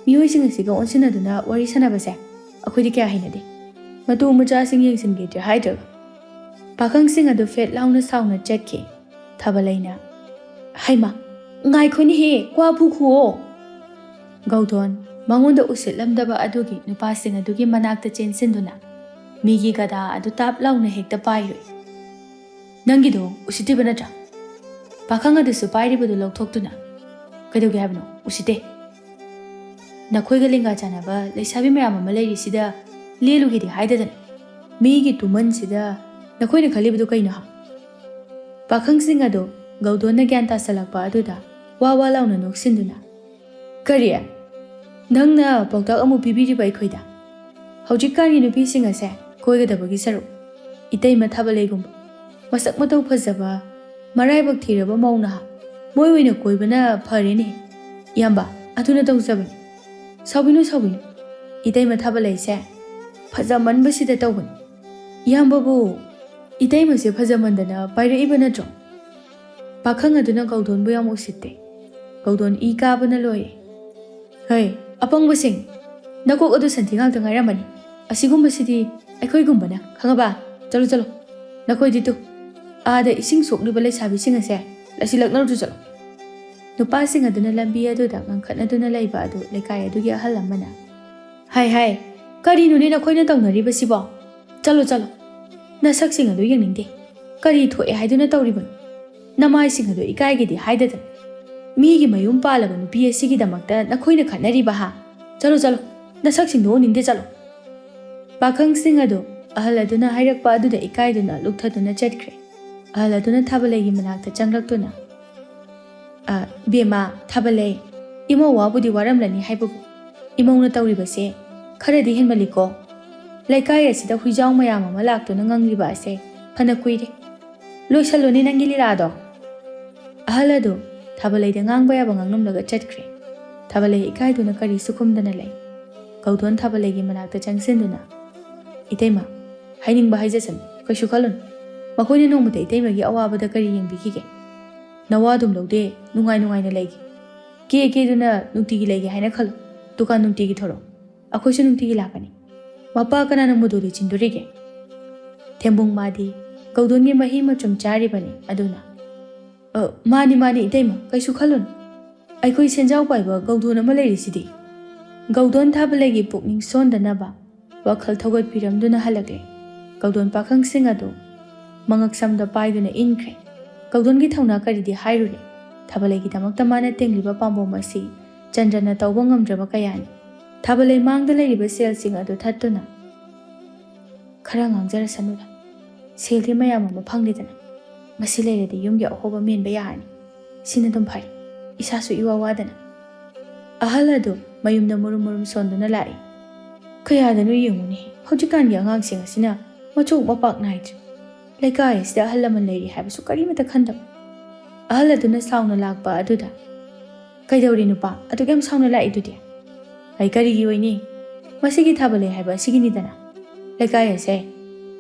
ꯃꯤꯑꯣꯏꯁꯤꯡ ꯑꯁꯤꯒ ꯑꯣꯟꯁꯤꯟꯅꯗꯨꯅ ꯋꯥꯔꯤ ꯁꯥꯟꯅꯕꯁꯦ ꯑꯩꯈꯣꯏꯗꯤ ꯀꯌꯥ ꯍꯩꯅꯗꯦ ꯃꯇꯨ ꯃꯆꯥꯁꯤꯡ ꯌꯦꯡꯁꯤꯟꯒꯦꯗ꯭ꯔꯦ ꯍꯥꯏꯗ꯭ꯔꯒ ꯄꯥꯈꯪꯁꯤꯡ ꯑꯗꯨ ꯐꯦꯠ ꯂꯥꯎꯅ ꯁꯥꯎꯅ ꯆꯠꯈꯤ ꯊꯥꯕꯂꯩꯅ ꯍꯩꯃꯥ ꯉꯥꯏꯈꯣꯅꯦꯍꯦ ꯀ꯭ꯋꯥ ꯐꯨꯈꯨꯑꯣ ꯒꯧꯗꯣꯟ ꯃꯉꯣꯟꯗ ꯎꯁꯤꯠꯂꯝꯗꯕ ꯑꯗꯨꯒꯤ ꯅꯨꯄꯥꯁꯤꯡ ꯑꯗꯨꯒꯤ ꯃꯅꯥꯛꯇ ꯆꯦꯟꯁꯤꯟꯗꯨꯅ ꯃꯤꯒꯤ ꯒꯗꯥ ꯑꯗꯨ ꯇꯥꯞ ꯂꯥꯎꯅ ꯍꯦꯛꯇ ꯄꯥꯏꯔꯨꯏ ꯅꯪꯒꯤꯗꯣ ꯎꯁꯤꯠꯇ꯭ꯔꯤꯕ ꯅꯠꯇ꯭ꯔꯥ ꯄꯥꯈꯪ ꯑꯗꯨꯁꯨ ꯄꯥꯏꯔꯤꯕꯗꯨ ꯂꯧꯊꯣꯛꯇꯨꯅ ꯀꯩꯗꯧꯒꯦ ꯍꯥꯏꯕꯅꯣ ꯎꯁꯤꯠꯇꯦ ꯅꯈꯣꯏꯒ ꯂꯦꯡꯒꯥ ꯆꯥꯟꯅꯕ ꯂꯩꯁꯥꯕꯤ ꯃꯌꯥꯝ ꯑꯃ ꯂꯩꯔꯤꯁꯤꯗ ꯂꯦꯜꯂꯨꯒꯦꯗꯤ ꯍꯥꯏꯗꯗꯅ ꯃꯤꯒꯤ ꯇꯨꯃꯟꯁꯤꯗ ꯅꯈꯣꯏꯅ ꯈꯜꯂꯤꯕꯗꯨ ꯀꯩꯅꯣ ꯄꯥꯈꯪꯁꯤꯡ ꯑꯗꯨ ꯒꯧꯗꯣꯟꯅ ꯒ꯭ꯌꯥꯟ ꯇꯥꯁꯜꯂꯛꯄ ꯑꯗꯨꯗ ꯋꯥ ꯂꯥꯎꯅ ꯅꯣꯛꯁꯤꯟꯗꯨꯅ ꯀꯔꯤ ꯅꯪꯅ ꯄꯥꯎꯇꯥꯛ ꯑꯃꯨꯛ ꯄꯤꯕꯤꯔꯤꯕ ꯑꯩꯈꯣꯏꯗ ꯍꯧꯖꯤꯛꯀꯥꯟꯒꯤ ꯅꯨꯄꯤꯁꯤꯡ ꯑꯁꯦ ꯀꯣꯏꯒꯗꯕꯒꯤ ꯁꯔꯨꯛ ꯏꯇꯩꯃ ꯊꯥꯕꯂꯩꯒꯨꯝꯕ ꯃꯁꯛ ꯃꯇꯧ ꯐꯖꯕ ꯃꯔꯥꯏꯕꯛ ꯊꯤꯔꯕ ꯃꯧ ꯅꯍꯥ ꯃꯣꯏ ꯑꯣꯏꯅ ꯀꯣꯏꯕꯅ ꯐꯔꯦꯅꯦ ꯏꯌꯥꯝꯕ ꯑꯗꯨꯅ ꯇꯧꯖꯕꯅꯤ ꯁꯥꯎꯕꯤꯅꯨ ꯏꯇꯩꯃ ꯊꯥꯕꯂꯩꯁꯦ ꯐꯖꯃꯟꯕꯁꯤꯗ ꯇꯧꯕꯅꯤ ꯏꯌꯥꯝꯕꯕꯨ ꯏꯇꯩꯃꯁꯦ ꯐꯖꯃꯟꯗꯅ ꯄꯥꯏꯔꯛꯏꯕ ꯅꯠꯇ꯭ꯔꯣ ꯄꯥꯈꯪ ꯑꯗꯨꯅ ꯒꯧꯗꯣꯟꯕꯨ ꯌꯥꯝ ꯎꯁꯤꯠꯇꯦ ꯒꯧꯗꯣꯟ ꯏ ꯀꯥꯕꯅ ꯂꯣꯏꯔꯦ ꯍꯩ ꯑꯄꯪꯕꯁꯤꯡ ꯅꯀꯣꯛ ꯑꯗꯨ ꯁꯟꯊꯤ ꯉꯥꯛꯇ ꯉꯥꯏꯔꯝꯃꯅꯤ ꯑꯁꯤꯒꯨꯝꯕꯁꯤꯗꯤ ꯑꯩꯈꯣꯏꯒꯨꯝꯕꯅ ꯈꯪꯉꯕ ꯆꯠꯂꯣ ꯅꯈꯣꯏꯗꯤ ꯇꯨ ꯑꯥꯗ ꯏꯁꯤꯡ ꯁꯣꯛꯂꯤꯕ ꯂꯩꯁꯥꯕꯤꯁꯤꯡ ꯑꯁꯦ ꯂꯛꯅꯔꯨꯆꯣ ꯆꯠꯂꯣ ꯅꯨꯄꯥꯁꯤꯡ ꯑꯗꯨꯅ ꯂꯝꯕꯤ ꯑꯗꯨꯗ ꯉꯪꯈꯠꯅꯗꯨꯅ ꯂꯩꯕ ꯑꯗꯨ ꯂꯩꯀꯥꯏ ꯑꯗꯨꯒꯤ ꯑꯍꯜ ꯑꯃꯅ ꯍꯥꯏ ꯀꯔꯤꯅꯣꯅꯦ ꯅꯈꯣꯏꯅ ꯇꯧꯅꯔꯤꯕꯁꯤꯕꯣ ꯆꯠꯂꯣ ꯅꯁꯛꯁꯤꯡ ꯑꯗꯨ ꯌꯦꯡꯅꯤꯡꯗꯦ ꯀꯔꯤ ꯊꯣꯛꯑꯦ ꯍꯥꯏꯗꯨꯅ ꯇꯧꯔꯤꯕꯅꯣ ꯅꯃꯥꯏꯁꯤꯡ ꯑꯗꯨ ꯏꯀꯥꯏꯒꯦꯗꯤ ꯍꯥꯏꯗꯗꯅ ꯃꯤꯒꯤ ꯃꯌꯨꯝ ꯄꯥꯜꯂꯕ ꯅꯨꯄꯤ ꯑꯁꯤꯒꯤꯗꯃꯛꯇ ꯅꯈꯣꯏꯅ ꯈꯠꯅꯔꯤꯕ ꯆꯠꯂꯣ ꯅꯁꯛꯁꯤꯡꯗꯣ ꯎꯅꯤꯡꯗꯦ ꯆꯠꯂꯣ ꯄꯥꯈꯪꯁꯤꯡ ꯑꯗꯨ ꯑꯍꯜ ꯑꯗꯨꯅ ꯍꯥꯏꯔꯛꯄ ꯑꯗꯨꯗ ꯏꯀꯥꯏꯗꯨꯅ ꯂꯨꯛꯊꯗꯨꯅ ꯆꯠꯈ꯭ꯔꯦ ꯑꯍꯜ ꯑꯗꯨꯅ ꯊꯥꯕꯂꯩꯒꯤ ꯃꯅꯥꯛꯇ ꯆꯪꯂꯛꯇꯨꯅ ꯕꯦꯃꯥ ꯊꯥꯕꯂꯩ ꯏꯃꯧ ꯋꯥꯕꯨꯗꯤ ꯋꯥꯔꯝꯂꯅꯤ ꯍꯥꯏꯕꯕꯨ ꯏꯃꯧꯅ ꯇꯧꯔꯤꯕꯁꯦ ꯈꯔꯗꯤ ꯍꯦꯟꯃꯜꯂꯤꯀꯣ ꯂꯩꯀꯥꯏ ꯑꯁꯤꯗ ꯍꯨꯏꯖꯥꯎ ꯃꯌꯥꯝ ꯑꯃ ꯂꯥꯛꯇꯨꯅ ꯉꯪꯂꯤꯕ ꯑꯁꯦ ꯐꯅ ꯀꯨꯏꯔꯦ ꯂꯣꯏꯁꯜꯂꯨꯅꯦ ꯅꯪꯒꯤ ꯂꯤꯂꯥꯗꯣ ꯑꯍꯜ ꯑꯗꯨ ꯊꯥꯕꯂꯩꯗ ꯉꯥꯡꯕ ꯌꯥꯕ ꯉꯥꯡꯂꯝꯂꯒ ꯆꯠꯈ꯭ꯔꯦ ꯊꯥꯕꯂꯩ ꯏꯀꯥꯏꯗꯨꯅ ꯀꯔꯤꯁꯨ ꯈꯨꯝꯗꯅ ꯂꯩ ꯒꯧꯗꯣꯟ ꯊꯥꯕꯂꯩꯒꯤ ꯃꯅꯥꯛꯇ ꯆꯪꯁꯤꯟꯗꯨꯅ ꯏꯇꯩꯃ ꯍꯥꯏꯅꯤꯡꯕ ꯍꯥꯏꯖꯁꯅꯨ ꯀꯩꯁꯨ ꯈꯜꯂꯨꯅꯨ ꯃꯈꯣꯏꯅ ꯅꯣꯡꯃꯇ ꯏꯇꯩꯃꯒꯤ ꯑꯋꯥꯕꯗ ꯀꯔꯤ ꯌꯦꯡꯕꯤꯈꯤꯒꯦ ꯅꯋꯥꯗꯨꯝ ꯂꯧꯗꯦ ꯅꯨꯡꯉꯥꯏꯅ ꯂꯩꯒꯦ ꯀꯦꯗꯨꯅ ꯅꯨꯡꯇꯤꯒꯤ ꯂꯩꯒꯦ ꯍꯥꯏꯅ ꯈꯜꯂꯨ ꯗꯨꯀꯥꯟ ꯅꯨꯡꯇꯤꯒꯤ ꯊꯣꯔꯛꯑꯣ ꯑꯩꯈꯣꯏꯁꯨ ꯅꯨꯡꯇꯤꯒꯤ ꯂꯥꯛꯀꯅꯤ ꯃꯄꯥ ꯀꯅꯥꯅ ꯃꯨꯗꯨꯗꯤ ꯆꯤꯟꯗꯣꯔꯤꯒꯦ ꯊꯦꯝꯕꯨꯡ ꯃꯥꯗꯤ ꯒꯧꯗꯣꯟꯒꯤ ꯃꯍꯤ ꯃꯆꯨꯝ ꯆꯥꯔꯤꯕꯅꯤ ꯑꯗꯨꯅ ꯃꯥꯅꯤ ꯏꯇꯩꯃ ꯀꯩꯁꯨ ꯈꯜꯂꯨꯅꯨ ꯑꯩꯈꯣꯏ ꯁꯦꯟꯖꯥꯎ ꯄꯥꯏꯕ ꯒꯧꯗꯣꯟ ꯑꯃ ꯂꯩꯔꯤꯁꯤꯗꯤ ꯒꯧꯗꯣꯟ ꯊꯥꯕꯂꯩꯒꯤ ꯄꯨꯛꯅꯤꯡ ꯁꯣꯟꯗꯅꯕ ꯋꯥꯈꯜ ꯊꯧꯒꯠꯄꯤꯔꯝꯗꯨꯅ ꯍꯜꯂꯛꯂꯦ ꯒꯧꯗꯣꯟ ꯄꯥꯈꯪꯁꯤꯡ ꯑꯗꯨ ꯃꯉꯛ ꯁꯝꯗ ꯄꯥꯏꯗꯨꯅ ꯏꯟꯈ꯭ꯔꯦ ꯒꯧꯗꯣꯟꯒꯤ ꯊꯧꯅꯥ ꯀꯔꯤꯗꯤ ꯍꯥꯏꯔꯨꯔꯦ ꯊꯥꯕꯂꯩꯒꯤꯗꯃꯛꯇ ꯃꯥꯅ ꯇꯦꯡꯂꯤꯕ ꯄꯥꯝꯕꯣꯝ ꯑꯁꯤ ꯆꯟꯗ꯭ꯔꯅ ꯇꯧꯕ ꯉꯝꯗ꯭ꯔꯕ ꯀꯌꯥꯅꯤ ꯊꯥꯕꯂꯩ ꯃꯥꯡꯗ ꯂꯩꯔꯤꯕ ꯁꯦꯜꯁꯤꯡ ꯑꯗꯨ ꯊꯠꯇꯨꯅ ꯈꯔ ꯉꯥꯡꯖꯔꯁꯅꯨꯗ ꯁꯦꯜꯗꯤ ꯃꯌꯥꯝ ꯑꯃ ꯐꯪꯂꯤꯗꯅ ꯃꯁꯤ ꯂꯩꯔꯗꯤ ꯌꯨꯝꯒꯤ ꯑꯍꯣꯕ ꯃꯦꯟꯕ ꯌꯥꯔꯅꯤ ꯁꯤꯅ ꯑꯗꯨꯝ ꯐꯔꯦ ꯏꯁꯥꯁꯨ ꯏꯋꯥ ꯋꯥꯗꯅ ꯑꯍꯜ ꯑꯗꯨ ꯃꯌꯨꯝꯗ ꯃꯨꯔꯨꯝ ꯁꯣꯟꯗꯨꯅ ꯂꯥꯛꯏ ꯀꯌꯥꯗꯅꯣ ꯌꯦꯡꯉꯨꯅꯦ ꯍꯧꯖꯤꯛꯀꯥꯟꯒꯤ ꯑꯉꯥꯡꯁꯤꯡ ꯑꯁꯤꯅ ꯃꯆꯣꯛ ꯃꯄꯥꯛ ꯅꯥꯏꯗ꯭ꯔꯦ ꯂꯩꯀꯥꯏ ꯑꯁꯤꯗ ꯑꯍꯜ ꯂꯃꯟ ꯂꯩꯔꯤ ꯍꯥꯏꯕꯁꯨ ꯀꯔꯤꯃꯇ ꯈꯟꯗꯕ ꯑꯍꯜ ꯑꯗꯨꯅ ꯁꯥꯎꯅ ꯂꯥꯛꯄ ꯑꯗꯨꯗ ꯀꯩꯗꯧꯔꯤ ꯅꯨꯄꯥ ꯑꯗꯨꯛ ꯌꯥꯝ ꯁꯥꯎꯅ ꯂꯥꯛꯏꯗꯨꯗꯤ ꯑꯩ ꯀꯔꯤꯒꯤ ꯑꯣꯏꯅꯤ ꯃꯁꯤꯒꯤ ꯊꯥꯕꯂꯩ ꯍꯥꯏꯕ ꯑꯁꯤꯒꯤꯅꯤꯗꯅ ꯂꯩꯀꯥꯏ ꯑꯁꯦ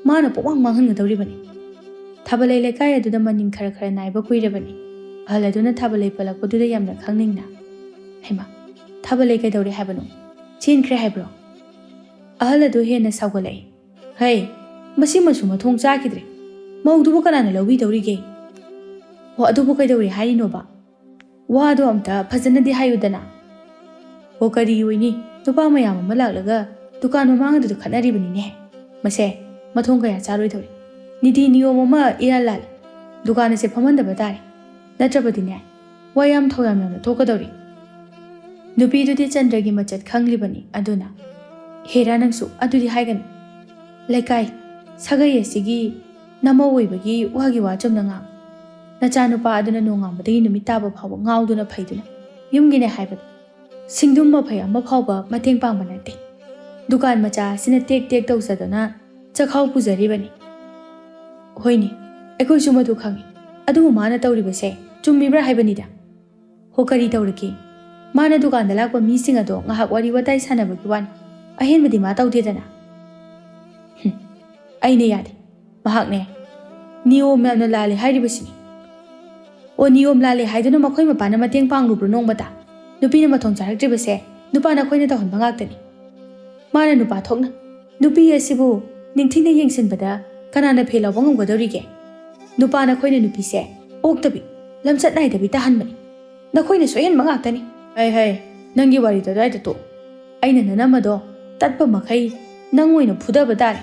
ꯃꯥꯅ ꯄꯨꯡꯃꯥꯡ ꯃꯥꯡꯍꯟꯒꯗꯧꯔꯤꯕꯅꯤ ꯊꯥꯕꯂꯩ ꯂꯩꯀꯥꯏ ꯑꯗꯨꯗ ꯃꯅꯤꯡ ꯈꯔ ꯅꯥꯏꯕ ꯀꯨꯏꯔꯕꯅꯤ ꯑꯍꯜ ꯑꯗꯨꯅ ꯊꯥꯕꯂꯩ ꯄꯜꯂꯛꯄꯗꯨꯗ ꯌꯥꯝꯅ ꯈꯪꯅꯤꯡꯅ ꯍꯩꯃꯥ ꯊꯥꯕꯂꯩ ꯀꯩꯗꯧꯔꯦ ꯍꯥꯏꯕꯅꯣ ꯆꯦꯟꯈ꯭ꯔꯦ ꯍꯥꯏꯕ꯭ꯔꯣ ꯑꯍꯜ ꯑꯗꯨ ꯍꯦꯟꯅ ꯁꯥꯎꯒꯠꯂꯛꯏ ꯍꯩ ꯃꯁꯤꯃꯁꯨ ꯃꯊꯣꯡ ꯆꯥꯈꯤꯗ꯭ꯔꯦ ꯃꯧꯗꯨꯕꯨ ꯀꯅꯥꯅ ꯂꯧꯕꯤꯗꯧꯔꯤꯒꯦ ꯑꯗꯨꯕꯨ ꯀꯩꯗꯧꯔꯦ ꯍꯥꯏꯔꯤꯅꯣꯕ Wado amta fazanadi hayudana. O kari yoini nupa mayam ama laklaga dukan mamangadu khanaribani mase mathong kaya charoi thori. Niti niyom ama iralal dukan ase phamandaba tare. Natrapadi ne wayam thoyam yamna thokadori. Nupi dudi Chandragi machat khanglibani aduna. Hera nangsu adudi haigan. Laikai sagai asigi nama oibagi wagi wajamna nga. Nachanupa aduna nongambadagi numitaba phawa ngauduna phaiduna. Yumgine haibad. Singdumba phaya maphawa mateng pangba nate. Dukan macha sina tek tausadana chakhau puzaribani. Hoini ekoi sumadu khangi. Adu mana tauribase chummibra haibanida. Hokari tauraki. Mana dukan dalakwa mising ado ngahak wari watai sanabagi wan. Ahenbadi ma taudedana. Aine yade. Mahakne. Niyom yamna lale hairibasini. O niyom lale haiduna makhoi mapana mateng pangrubro nongbata. Nupi na mathong charaktribase nupa na khoina tahon bangaktani. Mana nupa thokna. Nupi asibu ningthina yengsinbada kanana phelaw bangomgadorige. Nupa na khoina nupi se oktabi lamsat naidabi tahanbani. Na khoina soyen bangaktani. Hai nangi wari da dai to. Aina nanamado tatpa makhai nangoina phudaba dare.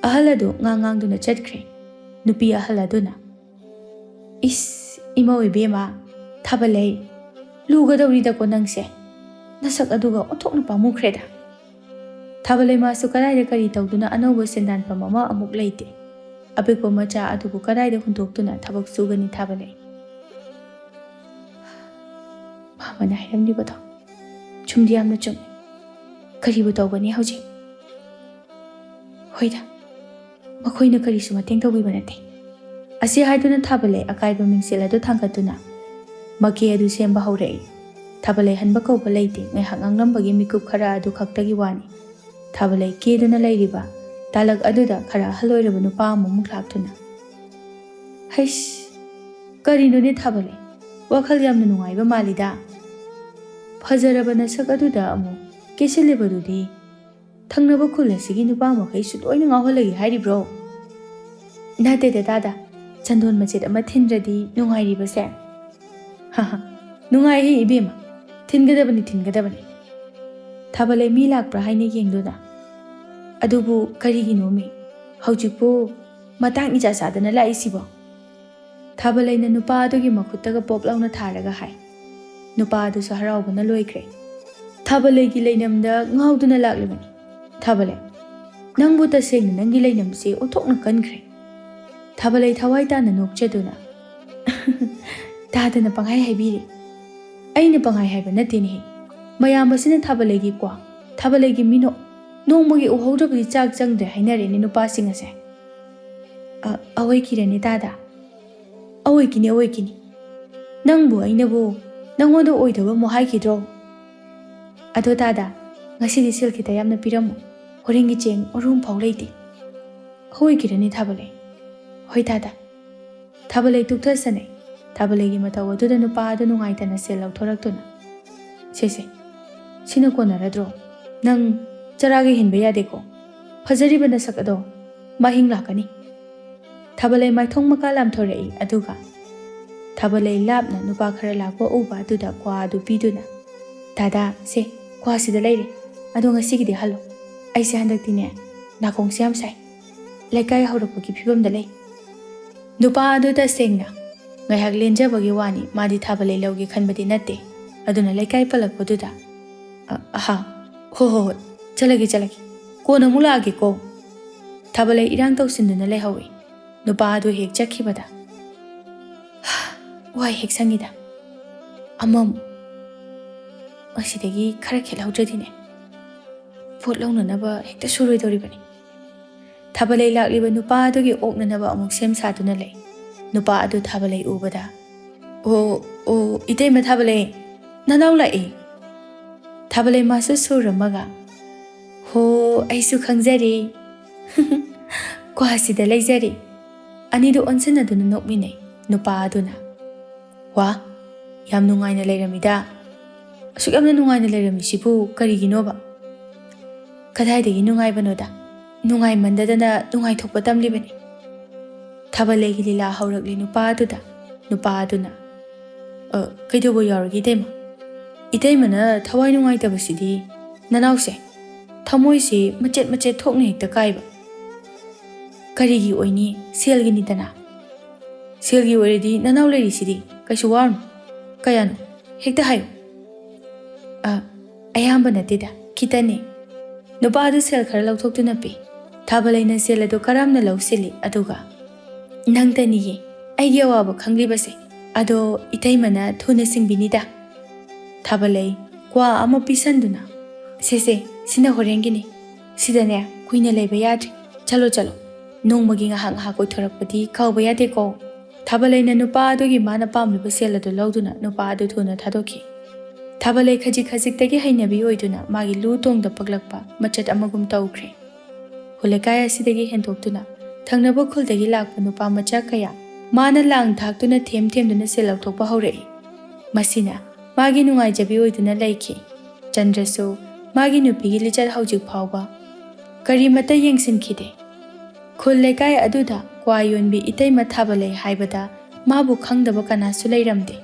Ahaladu ngangangduna chatkre. Nupi ahaladuna. Is ima oibema thabalei lugadawrida ko nangse. Nasak aduga onthokna pamukreda. Thabalei masu karaida kari tawduna anoba sendan pamama amuk leite. Apikpa macha adubu karaida hundoktuna thabak sugani thabalei. Mamana hiramdi bata. Chumdi amna chum. Kari butawgani hauji. Hoida. Makhoina kari suma teng tawbibanate. Asi haiduna thabalei akaiba mingsela do thangkatuna. Maki adu semba haurei. Thabalei hanba kauba leite ngai hanganglambagi mikup khara adu khaktagi wani. Thabalei keduna leiriba talak aduda khara haloiraba nupa amamuk laktuna. Haish. Karino ne thabalei. Wakhal yamna nungaiba malida. Fajaraba nasak aduda amu kesilibadudi. Thangnaba khul asigi nupa makhai suloina ngawhalagi hairibro. Nate de dada. Chandon machet ama thindradi nungairibase. Haha. Nungai hi ibema. Thingadabani. Thabalei mi lakpra haine yengduna. Adubu karigino mi. Haujikpu matang ija sadana laisibo. Thabalei na nupa adugi makhutaga poplauna tharaga hai. Nupa adu sa haraubana loikre. Thabalei gi leinamda ngauduna laklibani. Thabalei. Nangbu tasengna nangi leinamse othokna kankre. Thabalei thawai tana nokchaduna. Dadana pangai haibiri. Aina pangai haiba natini. Mayambasina thabalei gi kwa. Thabalei gi mino. Nongmagi uhodabadi chak changde hainare ni nupa singase. Awai kirani dada. Awai kini. Nangbu ainabu nangoda oidaba mo haikidro. Ado dada. Ngasidi silkita yamna piramu. Horengi cheng orum phau leite. Awai kirani thabalei. Hoi dada. Thabalei tukthasane. Thabalei gi mataw aduda nupa adu nungaitana sel lauthoraktuna. Sese. Sina konaradro. Nang charagi hinba yadeko. Fajariba nasak ado mahing lakani. Thabalei maithong makalam thorei aduga. Thabalei lapna nupa khara lakwa uba aduda kwa adu piduna. Dada se kwa sida leire. Ado ngasigidi halo. Aise handaktine nakong siam sai. Laikai haurakpagi phibamda lei. Nupa aduda sengna. Ngayhak lenjabagi wani madi thabalei lawgi khanbadi natte. Aduna laikai palakpaduda. Aha. Ho. Chalagi. Kona mulagi ko. Thabalei irang tawsinduna leihawi. Nupa adu hek chakhibada. Wai hek sangida. Amam. Asidagi khara khelaudradine. Pot launanaba hekta suroidoribani. Thabalei lakliba nupa adugi oknanaba amuk sem saduna lei. Nupa adu thabalei ubada. O Eteima thabalei. Nanaw lai. Thabalei masu suramaga. Ho aisu khangjari. Kwa sida leijari. Anidu onsanaduna nokminai. Nupa aduna. Wa yam nungaina leiramida. Asuk yamna nungaina leiramisibu kariginoba. Kadaidagi nungaibanoda. Nungai mandadana nungai thokpa tamlibani. Thabalei gi lila haurakli nupa aduda. Nupa aduna. ꯀꯩꯗꯧꯕ ꯌꯥꯎꯔꯒꯦ ꯏꯇꯩꯃ? ꯏꯇꯩꯃꯅ ꯊꯋꯥꯏ ꯅꯨꯡꯉꯥꯏꯇꯕꯁꯤꯗꯤ ꯅꯅꯥꯎꯁꯦ ꯊꯃꯣꯏꯁꯤ ꯃꯆꯦꯠ ꯃꯆꯦꯠ ꯊꯣꯛꯅ ꯍꯦꯛꯇ ꯀꯥꯏꯕ. ꯀꯔꯤꯒꯤ ꯑꯣꯏꯅꯤ? ꯁꯦꯜꯒꯤꯅꯤꯗꯅ. ꯁꯦꯜꯒꯤ ꯑꯣꯏꯔꯗꯤ ꯅꯅꯥꯎ ꯂꯩꯔꯤꯁꯤꯗꯤ, ꯀꯩꯁꯨ ꯋꯥꯔꯨꯅꯨ. ꯀꯌꯥꯅꯣ? ꯍꯦꯛꯇ ꯍꯥꯏꯌꯨ. ꯑꯌꯥꯝꯕ ꯅꯠꯇꯦꯗ, ꯈꯤꯇꯅꯤ. ꯅꯨꯄꯥꯗꯨ ꯁꯦꯜ ꯈꯔ ꯂꯧꯊꯣꯛꯇꯨꯅ ꯄꯤ. ꯊꯥꯕꯂꯩꯅ ꯁꯦꯜ ꯑꯗꯨ ꯀꯔꯝꯅ ꯂꯧꯁꯤꯜꯂꯤ, ꯑꯗꯨꯒ ꯅꯪꯇꯅꯤꯌꯦ ꯑꯩꯒꯤ ꯑꯋꯥꯕ ꯈꯪꯂꯤꯕꯁꯦ. ꯑꯗꯣ ꯏꯇꯩꯃꯅ ꯊꯨꯅ ꯁꯤꯡꯕꯤꯅꯤꯗ. ꯊꯥꯕꯂꯩ ꯀ꯭ꯋꯥ ꯑꯃ ꯄꯤꯁꯟꯗꯨꯅ, ꯁꯦ ꯁꯤꯅ ꯍꯣꯔꯦꯟꯒꯤꯅꯤ. ꯁꯤꯗꯅꯦ ꯀꯨꯏꯅ ꯂꯩꯕ ꯌꯥꯗ꯭ꯔꯤ. ꯆꯠꯂꯣ. ꯅꯣꯡꯃꯒꯤ ꯉꯥꯏꯍꯥꯛ ꯉꯥꯏꯍꯥꯛ ꯀꯣꯏꯊꯣꯔꯛꯄꯗꯤ ꯀꯥꯎꯕ ꯌꯥꯗꯦꯀꯣ. ꯊꯥꯕꯂꯩꯅ ꯅꯨꯄꯥ ꯑꯗꯨꯒꯤ ꯃꯥꯅ ꯄꯥꯝꯂꯤꯕ ꯁꯦꯜ ꯑꯗꯨ ꯂꯧꯗꯨꯅ ꯅꯨꯄꯥ ꯑꯗꯨ ꯊꯨꯅ ꯊꯥꯗꯣꯛꯈꯤ. ꯊꯥꯕꯂꯩ ꯈꯖꯤꯛꯇꯒꯤ ꯍꯩꯅꯕꯤ ꯑꯣꯏꯗꯨꯅ ꯃꯥꯒꯤ ꯂꯨ ꯇꯣꯡꯗ ꯄꯛꯂꯛꯄ ꯃꯆꯠ ꯑꯃꯒꯨꯝ ꯇꯧꯈ꯭ꯔꯦ. ꯈꯨꯜꯂꯩꯀꯥꯏ ꯑꯁꯤꯗꯒꯤ ꯍꯦꯟꯗꯣꯛꯇꯨꯅ ꯊꯪꯅꯕ ꯈꯨꯜꯗꯒꯤ ꯂꯥꯛꯄ ꯅꯨꯄꯥ ꯃꯆꯥ ꯀꯌꯥ ꯃꯥꯅ ꯂꯥꯡ ꯊꯥꯛꯇꯨꯅ ꯊꯦꯝꯗꯨꯅ ꯁꯦꯜ ꯂꯧꯊꯣꯛꯄ ꯍꯧꯔꯛꯏ. ꯃꯁꯤꯅ ꯃꯥꯒꯤ ꯅꯨꯡꯉꯥꯏꯖꯕꯤ ꯑꯣꯏꯗꯨꯅ ꯂꯩꯈꯤ. ꯆꯟꯗ꯭ꯔꯁꯨ ꯃꯥꯒꯤ ꯅꯨꯄꯤꯒꯤ ꯂꯤꯆꯠ ꯍꯧꯖꯤꯛ ꯐꯥꯎꯕ ꯀꯔꯤꯃꯠꯇ ꯌꯦꯡꯁꯤꯟꯈꯤꯗꯦ. ꯈꯨꯜ ꯂꯩꯀꯥꯏ ꯑꯗꯨꯗ ꯀ꯭ꯋꯥ ꯌꯣꯟꯕꯤ ꯏꯇꯩꯃ ꯊꯥꯕꯂꯩ ꯍꯥꯏꯕꯗ ꯃꯥꯕꯨ ꯈꯪꯗꯕ ꯀꯅꯥꯁꯨ ꯂꯩꯔꯝꯗꯦ.